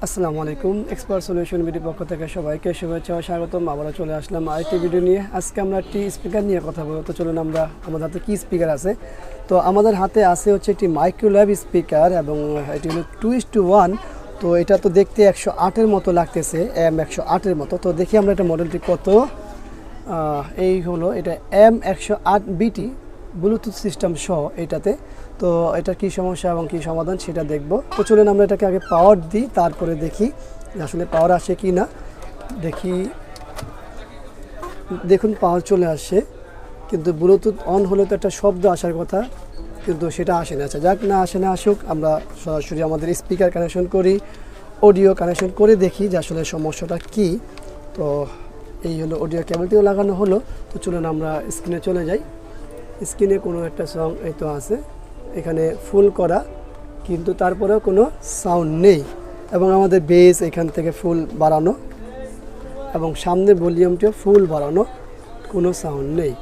আসসালামু আলাইকুম expert solution video পক্ষ থেকে সবাইকে শুভেচ্ছা ও স্বাগতম। আবারও চলে আসলাম আরেকটি ভিডিও নিয়ে। আজকে আমরা একটি স্পিকার নিয়ে কথা বলবো। তো চলুন আমরা আমাদের হাতে কি স্পিকার আছে। তো আমাদের হাতে আছে হচ্ছে একটি মাইক্রোল্যাব স্পিকার এবং এটি হলো 2:1। তো এটা তো দেখতে 108-এর মতো লাগতেছে, M108-এর মতো। তো দেখি আমরা এটা মডেলটি কত। এই হলো এটা M108BT ব্লুটুথ সিস্টেম সহ এটাতে। তো এটা কি সমস্যা এবং কি সমাধান সেটা দেখব। তো চলুন আমরা এটাকে আগে পাওয়ার দিই, তারপরে দেখি আসলে পাওয়ার আসে কি না। দেখুন পাওয়ার চলে আসে, কিন্তু ব্লুটুথ অন হলে তো একটা শব্দ আসার কথা, কিন্তু সেটা আসে না। আচ্ছা যাক, না আসে না আসুক, আমরা সরাসরি আমাদের স্পিকার কানেকশন করি, অডিও কানেকশন করে দেখি যে আসলে সমস্যাটা কি। তো এই হলো অডিও কেবলটিও লাগানো হলো। তো চলুন আমরা স্ক্রিনে চলে যাই। স্ক্রিনে কোনো একটা সং এই তো আছে, এখানে ফুল করা, কিন্তু তারপরেও কোনো সাউন্ড নেই। এবং আমাদের বেস এখান থেকে ফুল বাড়ানো এবং সামনের ভলিউমটিও ফুল বাড়ানো, কোনো সাউন্ড নেই।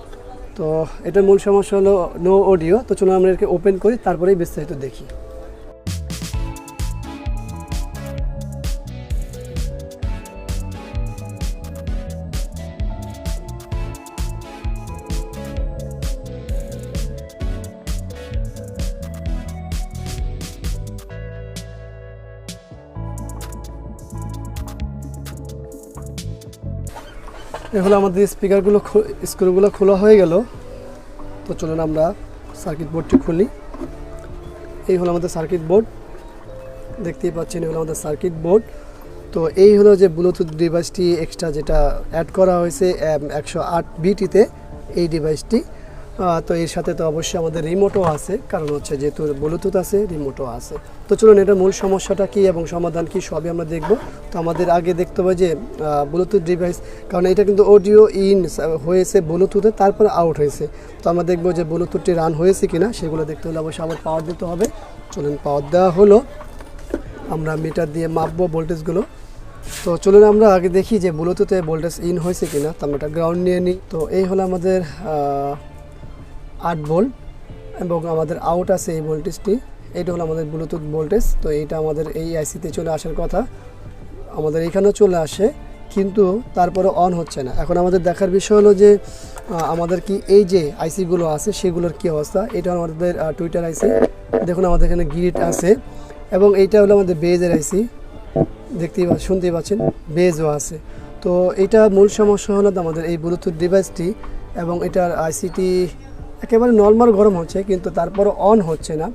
তো এটার মূল সমস্যা হলো নো অডিও। তো চলুন আমরা এটাকে ওপেন করি, তারপরেই বিস্তারিত দেখি। এ হলো আমাদের স্ক্রুগুলো খোলা হয়ে গেল। তো চলুন আমরা সার্কিট বোর্ডটি খুলি। এই হলো আমাদের সার্কিট বোর্ড, দেখতেই পাচ্ছেন এই হলো আমাদের সার্কিট বোর্ড। তো এই হলো যে ব্লুটুথ ডিভাইসটি এক্সট্রা যেটা অ্যাড করা হয়েছে M108BT-তে, এই ডিভাইসটি। তো এর সাথে তো অবশ্যই আমাদের রিমোটও আছে, কারণ হচ্ছে যেহেতু ব্লুটুথ আছে রিমোটও আছে। তো চলুন এটার মূল সমস্যাটা কি এবং সমাধান কি সবই আমরা দেখব। তো আমাদের আগে দেখতে হবে যে ব্লুটুথ ডিভাইস, কারণ এটা কিন্তু অডিও ইন হয়েছে ব্লুটুথে, তারপর আউট হয়েছে। তো আমরা দেখবো যে ব্লুটুথটি রান হয়েছে কিনা, সেগুলো দেখতে হলে অবশ্যই আবার পাওয়ার দিতে হবে। চলুন পাওয়ার দেওয়া হলো, আমরা মিটার দিয়ে মাপবো ভোল্টেজগুলো। তো চলুন আমরা আগে দেখি যে ব্লুটুথে ভোল্টেজ ইন হয়েছে কিনা। তো আমরা একটা গ্রাউন্ড নিয়ে নিই। তো এই হলো আমাদের 8 ভোল্ট এবং আমাদের আউট আছে এই ভোল্টেজটি। এইটা হলো আমাদের ব্লুটুথ ভোল্টেজ। তো এইটা আমাদের এই আইসিতে চলে আসার কথা, আমাদের এইখানেও চলে আসে, কিন্তু তারপরে অন হচ্ছে না। এখন আমাদের দেখার বিষয় হলো যে আমাদের কি এই যে আইসিগুলো আছে সেগুলোর কী অবস্থা। এটা আমাদের টুইটার আইসি, দেখুন আমাদের এখানে গ্রিড আছে, এবং এইটা হলো আমাদের বেজের আইসি, শুনতেই পাচ্ছেন বেজও আছে। তো এটা মূল সমস্যা হলো আমাদের এই ব্লুটুথ ডিভাইসটি, এবং এটার আইসিটি একেবারে নর্মাল গরম হচ্ছে, কিন্তু তারপরও অন হচ্ছে না।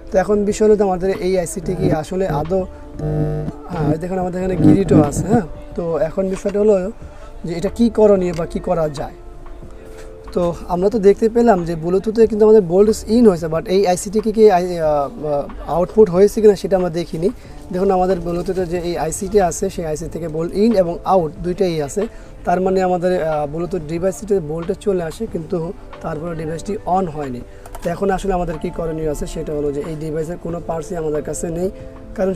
তো এখন বিষয় হলো আমাদের এই আইসিটি কি আসলে আদৌ, হ্যাঁ দেখুন আমাদের এখানে গ্রিডও আছে। হ্যাঁ, তো এখন বিষয়টা হলো যে এটা কি করণীয় বা কি করা যায়। তো আমরা তো দেখতে পেলাম যে ব্লুটুথে কিন্তু আমাদের ভোল্টেজ ইন হয়েছে, বাট এই আইসিটিকে কি আউটপুট হয়েছে কিনা সেটা আমরা দেখিনি। দেখুন আমাদের ব্লুটুথে যে এই আইসিটি আছে, সেই আইসি থেকে ভোল্ট ইন এবং আউট দুইটাই আছে। তার মানে আমাদের ব্লুটুথ ডিভাইসটিতে ভোল্টেজ চলে আসে, কিন্তু তারপরে ডিভাইসটি অন হয়নি। তো এখন আসলে আমাদের কি করণীয় আছে, সেটা হলো যে এই ডিভাইসের কোনো পার্টসই আমাদের কাছে নেই, কারণ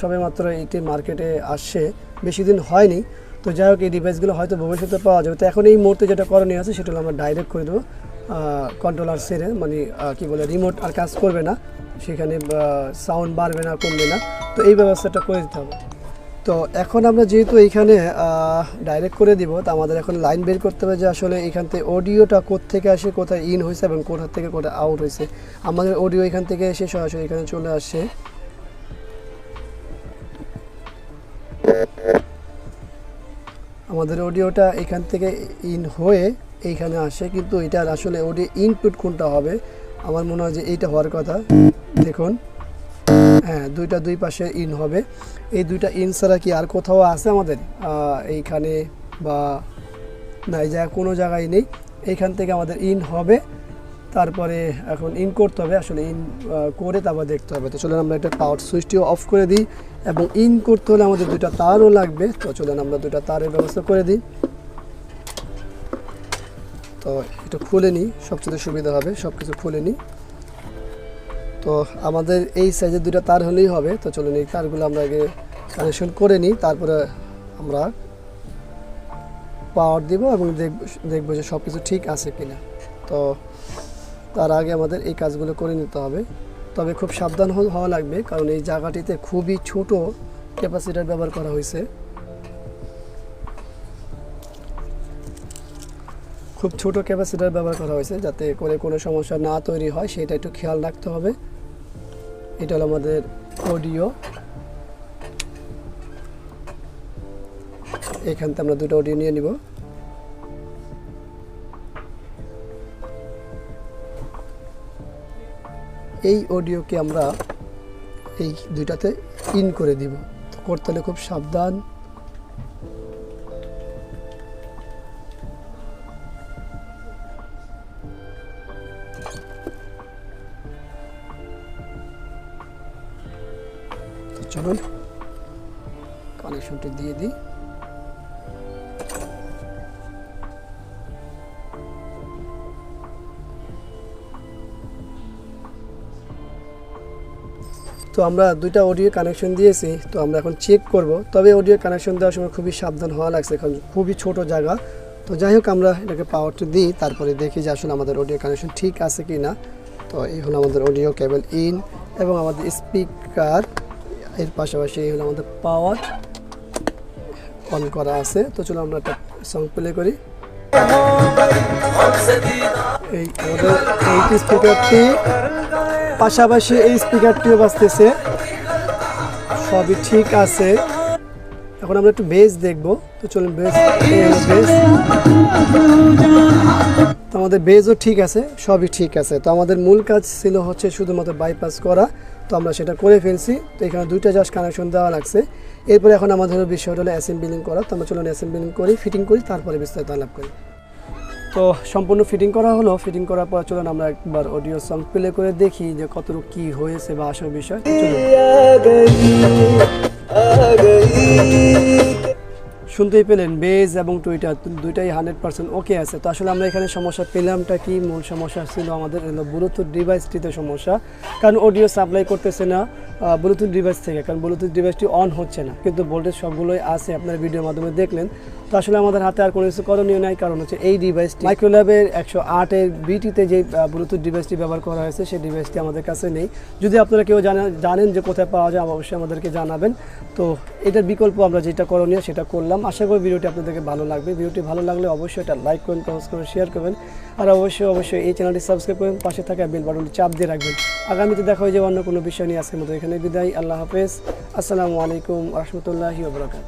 সবে মাত্র এটি মার্কেটে আসছে, বেশি দিন হয়নি। তো যাই হোক, এই ডিভাইসগুলো হয়তো ভবিষ্যতে পাওয়া যাবে। তো এখন এই মুহূর্তে যেটা করণীয় আছে সেটা হলো আমরা ডাইরেক্ট করে দেবো কন্ট্রোলার সেরে, মানে কি বলে রিমোট আর কাজ করবে না, সেখানে সাউন্ড বাড়বে না কমবে না। তো এই ব্যবস্থাটা করে দিতে হবে। তো এখন আমরা যেহেতু এইখানে ডাইরেক্ট করে দিব, তো আমাদের এখন লাইন বের করতে হবে যে আসলে এখান থেকে অডিওটা কোত্থেকে আসে, কোথায় ইন হয়েছে এবং কোথা থেকে কোথায় আউট হয়েছে। আমাদের অডিও এখান থেকে এসে সরাসরি এখানে চলে আসে। আমাদের অডিওটা এখান থেকে ইন হয়ে এইখানে আসে, কিন্তু এটার আসলে অডিও ইনপুট কোনটা হবে, আমার মনে হয় যে এইটা হওয়ার কথা। দেখুন, হ্যাঁ দুই পাশে ইন হবে। এই দুইটা ইন ছাড়া কি আর কোথাও আছে আমাদের এইখানে, বা না এই জায়গায় কোনো জায়গায় নেই। এইখান থেকে আমাদের ইন হবে, তারপরে এখন ইন করতে হবে, আসলে ইন করে তারপর দেখতে হবে। তো চলুন আমরা একটা পাওয়ার সুইচটিও অফ করে দিই, এবং ইন করতে হলে আমাদের দুইটা তারও লাগবে। তো চলুন আমরা দুইটা তারের ব্যবস্থা করে দিই। তো এটা খুলে নিই, সবচেয়ে সুবিধা হবে, সব কিছু খুলে নিই। তো আমাদের এই সাইজের দুইটা তার হলেই হবে। তো চলুন এই তারগুলো আমরা আগে কানেকশন করে নিই, তারপরে আমরা পাওয়ার দিব এবং দেখবো যে সব কিছু ঠিক আছে কিনা। তো তার আগে আমাদের এই কাজগুলো করে নিতে হবে। তবে খুব সাবধান হওয়া লাগবে, কারণ এই জায়গাটিতে খুবই ছোট ক্যাপাসিটর ব্যবহার করা হয়েছে। খুব ছোট ক্যাপাসিটর ব্যবহার করা হয়েছে যাতে করে কোনো সমস্যা না তৈরি হয় সেটা একটু খেয়াল রাখতে হবে। এটা হলো আমাদের অডিও। এখান থেকে আমরা দুটো অডিও নিয়ে নিব। এই অডিওকে আমরা এই দুইটাতে ইন করে দিব। তো করতে হলে খুব সাবধান। চলুন কানেকশনটি দিয়ে দিই। তো আমরা দুইটা অডিও কানেকশন দিয়েছি, তো আমরা এখন চেক করব। তবে অডিও কানেকশন দেওয়ার সময় খুবই সাবধান হওয়া লাগছে, কারণ খুবই ছোট জায়গা। তো যাই হোক আমরা এটাকে পাওয়ারটা দিই, তারপরে দেখি যে আসলে আমাদের অডিও কানেকশন ঠিক আছে কি না। তো এই হলো আমাদের অডিও কেবল ইন এবং আমাদের স্পিকার, এর পাশাপাশি এই হলো আমাদের পাওয়ার অন করা আছে। তো চলো আমরা একটা সং প্লে করি। এই আমাদের এই স্পিকারটি পাশাপাশি এই স্পিকারটিও বাজতেছে, সবই ঠিক আছে। এখন আমরা একটু বেস দেখবো। তো চলুন বেস, তো আমাদের বেসও ঠিক আছে, সবই ঠিক আছে। তো আমাদের মূল কাজ ছিল হচ্ছে শুধুমাত্র বাইপাস করা, তো আমরা সেটা করে ফেলছি। তো এখানে দুইটা জাস্ট কানেকশন দেওয়া লাগছে। এরপরে এখন আমাদের বিষয়টা হলো অ্যাসেম্বলিং করা। তো আমরা চলুন অ্যাসেম্বলিং করি, ফিটিং করি, তারপরে বিস্তারিত আলাপ করি। তো সম্পূর্ণ ফিটিং করা হলো। ফিটিং করার পর চলুন আমরা একবার অডিও সং প্লে করে দেখি যে কতটুকু কি হয়েছে বা আসল বিষয়। শুনতেই পেলেন বেজ এবং টুইটার দুইটাই 100% ওকে আছে। তো আসলে আমরা এখানে সমস্যা পেলামটা কি, মূল সমস্যা ছিল আমাদের ব্লুটুথ ডিভাইসটিতে সমস্যা, কারণ অডিও সাপ্লাই করতেছে না ব্লুটুথ ডিভাইস থেকে, কারণ ব্লুটুথ ডিভাইসটি অন হচ্ছে না, কিন্তু ভোল্টেজ সবগুলোই আছে, আপনারা ভিডিওর মাধ্যমে দেখলেন। তো আসলে আমাদের হাতে আর কোনো কিছু করণীয় নাই, কারণ হচ্ছে এই ডিভাইসটি মাইক্রোল্যাবের 108 BTতে যে ব্লুটুথ ডিভাইসটি ব্যবহার করা হয়েছে সেই ডিভাইসটি আমাদের কাছে নেই। যদি আপনারা কেউ জানেন যে কোথায় পাওয়া যায় অবশ্যই আমাদেরকে জানাবেন। তো এটার বিকল্প আমরা যেটা করণীয় সেটা করলাম। আশা করি ভিডিওটি আপনাদেরকে ভালো লাগবে। ভিডিওটি ভালো লাগলে অবশ্যই এটা লাইক করবেন, কমেন্ট করবেন, শেয়ার করবেন, আর অবশ্যই এই চ্যানেলটি সাবস্ক্রাইব করবেন, পাশে থাকা বেল বাটনটি চাপ দিয়ে রাখবেন। আগামীতে দেখা হয়ে যাবে অন্য কোনো বিষয় নিয়ে। আজকের মতো এখানে বিদায়। আল্লাহ হাফেজ। আসসালামু আলাইকুম ওয়া রাহমাতুল্লাহি ওয়া বারাকাতুহু।